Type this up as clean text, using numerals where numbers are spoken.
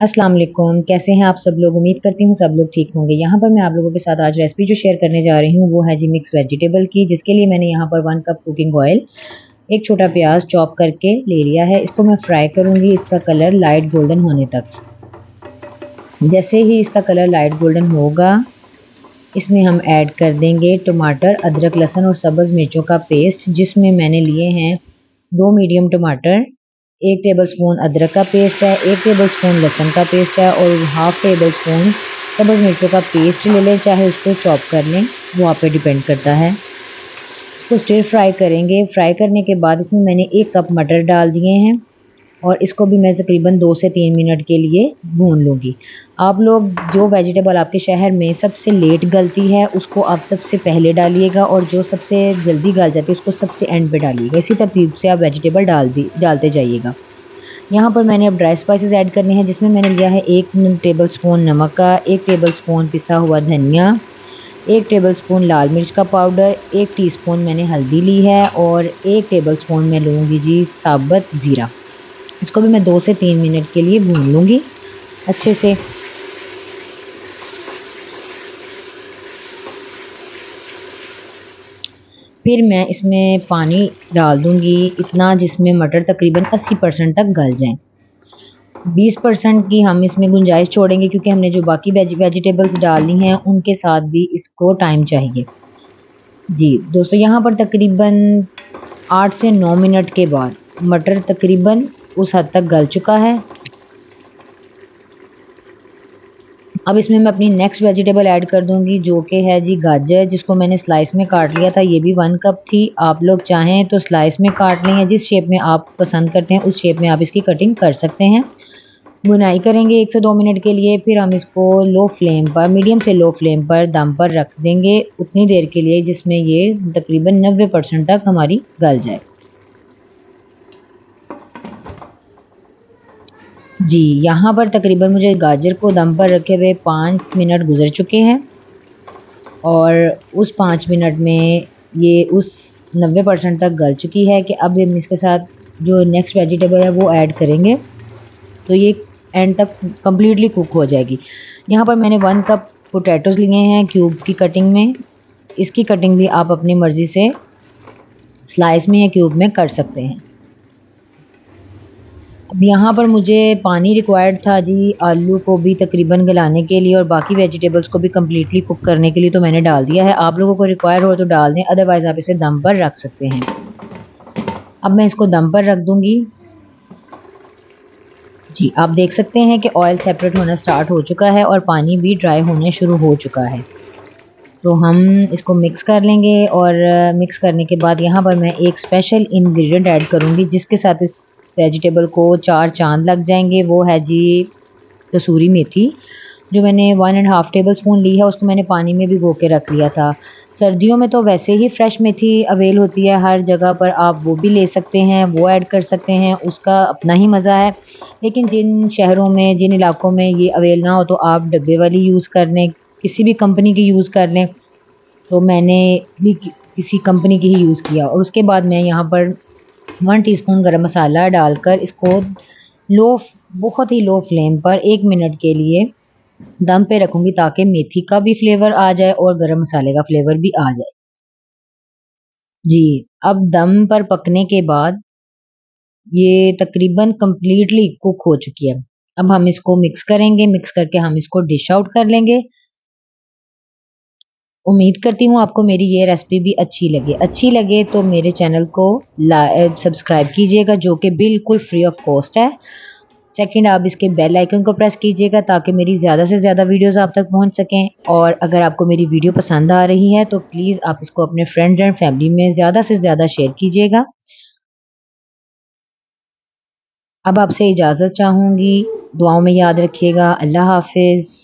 अस्सलाम वालेकुम, कैसे हैं आप सब लोग? उम्मीद करती हूँ सब लोग ठीक होंगे। यहाँ पर मैं आप लोगों के साथ आज रेसिपी जो शेयर करने जा रही हूँ वो है जी मिक्स वेजिटेबल की, जिसके लिए मैंने यहाँ पर 1 कप कुकिंग ऑयल, एक छोटा प्याज चॉप करके ले लिया है। इसको मैं फ्राई करूँगी इसका कलर लाइट गोल्डन होने तक। जैसे ही इसका कलर लाइट गोल्डन होगा, इसमें हम ऐड कर देंगे टमाटर, अदरक, लहसुन और सब्ज़ मिर्चों का पेस्ट, जिसमें मैंने लिए हैं 2 मीडियम टमाटर, 1 टेबलस्पून अदरक का पेस्ट है, 1 टेबलस्पून लहसुन का पेस्ट है और हाफ़ टेबलस्पून सब्ज़ मिर्चों का पेस्ट ले लें, चाहे उसको चॉप कर लें, वो आप पे डिपेंड करता है। इसको स्टिर फ्राई करेंगे। फ्राई करने के बाद इसमें मैंने 1 कप मटर डाल दिए हैं और इसको भी मैं तकरीबन 2 से 3 मिनट के लिए भून लूँगी। आप लोग जो वेजिटेबल आपके शहर में सबसे लेट गलती है, उसको आप सबसे पहले डालिएगा और जो सबसे जल्दी गल जाती है, उसको सबसे एंड पे डालिएगा। इसी तरतीब से आप वेजिटेबल डालते जाइएगा। यहाँ पर मैंने अब ड्राई स्पाइसेस ऐड करने हैं, जिसमें मैंने लिया है 1 टेबलस्पून नमक का, 1 टेबलस्पून पिसा हुआ धनिया, 1 टेबलस्पून लाल मिर्च का पाउडर, 1 टीस्पून मैंने हल्दी ली है और 1 टेबलस्पून मैं लूँगी जी साबुत ज़ीरा। इसको भी मैं 2 से 3 मिनट के लिए भून लूँगी अच्छे से। फिर मैं इसमें पानी डाल दूँगी इतना जिसमें मटर तकरीबन 80% तक गल जाएँ। 20% की हम इसमें गुंजाइश छोड़ेंगे क्योंकि हमने जो बाकी वेजिटेबल्स डालनी हैं उनके साथ भी इसको टाइम चाहिए। जी, दोस्तों यहाँ पर तकरीबन 8 से 9 मिनट के बाद मटर तकरीबन उस हद तक गल चुका है। अब इसमें मैं अपनी नेक्स्ट वेजिटेबल ऐड कर दूँगी, जो कि है जी गाजर, जिसको मैंने स्लाइस में काट लिया था। ये भी 1 कप थी। आप लोग चाहें तो स्लाइस में काट लें या जिस शेप में आप पसंद करते हैं उस शेप में आप इसकी कटिंग कर सकते हैं। भुनाई करेंगे 1 से 2 मिनट के लिए, फिर हम इसको लो फ्लेम पर, मीडियम से लो फ्लेम पर दम पर रख देंगे उतनी देर के लिए जिसमें ये तकरीबन 90% तक हमारी गल जाए। जी, यहाँ पर तकरीबन मुझे गाजर को दम पर रखे हुए 5 मिनट गुज़र चुके हैं और उस 5 मिनट में ये उस 90% तक गल चुकी है कि अब हम इसके साथ जो नेक्स्ट वेजिटेबल है वो ऐड करेंगे, तो ये एंड तक कंप्लीटली कुक हो जाएगी। यहाँ पर मैंने 1 कप पोटैटोज़ लिए हैं क्यूब की कटिंग में। इसकी कटिंग भी आप अपनी मर्ज़ी से स्लाइस में या क्यूब में कर सकते हैं। अब यहाँ पर मुझे पानी रिक्वायर्ड था जी आलू को भी तकरीबन गलाने के लिए और बाकी वेजिटेबल्स को भी कंप्लीटली कुक करने के लिए, तो मैंने डाल दिया है। आप लोगों को रिक्वायर हो तो डाल दें, अदरवाइज़ आप इसे दम पर रख सकते हैं। अब मैं इसको दम पर रख दूँगी। जी, आप देख सकते हैं कि ऑयल सेपरेट होना स्टार्ट हो चुका है और पानी भी ड्राई होने शुरू हो चुका है। तो हम इसको मिक्स कर लेंगे और मिक्स करने के बाद यहाँ पर मैं एक स्पेशल इंग्रेडिएंट ऐड करूँगी जिसके साथ इस वेजिटेबल को 4 चाँद लग जाएँगे। वो है जी कसूरी मेथी, जो मैंने 1 एंड हाफ़ टेबलस्पून ली है, उसको मैंने पानी में भिगो के रख लिया था। सर्दियों में तो वैसे ही फ्रेश मेथी अवेल होती है हर जगह पर, आप वो भी ले सकते हैं, वो ऐड कर सकते हैं, उसका अपना ही मज़ा है। लेकिन जिन शहरों में, जिन इलाकों में ये अवेल ना हो तो आप डब्बे वाली यूज़ कर लें, किसी भी कंपनी की यूज़ कर लें। तो मैंने भी किसी कंपनी की ही यूज़ किया और उसके बाद मैं यहाँ पर 1 टीस्पून गरम मसाला डालकर इसको लो बहुत ही लो फ्लेम पर 1 मिनट के लिए दम पे रखूँगी ताकि मेथी का भी फ्लेवर आ जाए और गरम मसाले का फ्लेवर भी आ जाए। जी, अब दम पर पकने के बाद ये तकरीबन कंप्लीटली कुक हो चुकी है। अब हम इसको मिक्स करेंगे, मिक्स करके हम इसको डिश आउट कर लेंगे। उम्मीद करती हूँ आपको मेरी ये रेसिपी भी अच्छी लगे तो मेरे चैनल को सब्सक्राइब कीजिएगा, जो कि बिल्कुल फ्री ऑफ कॉस्ट है। सेकंड, आप इसके बेल आइकन को प्रेस कीजिएगा ताकि मेरी ज़्यादा से ज़्यादा वीडियोस आप तक पहुंच सकें। और अगर आपको मेरी वीडियो पसंद आ रही है तो प्लीज़ आप इसको अपने फ्रेंड एंड फैमिली में ज़्यादा से ज़्यादा शेयर कीजिएगा। अब आपसे इजाज़त चाहूँगी, दुआओं में याद रखिएगा। अल्लाह हाफ़िज़।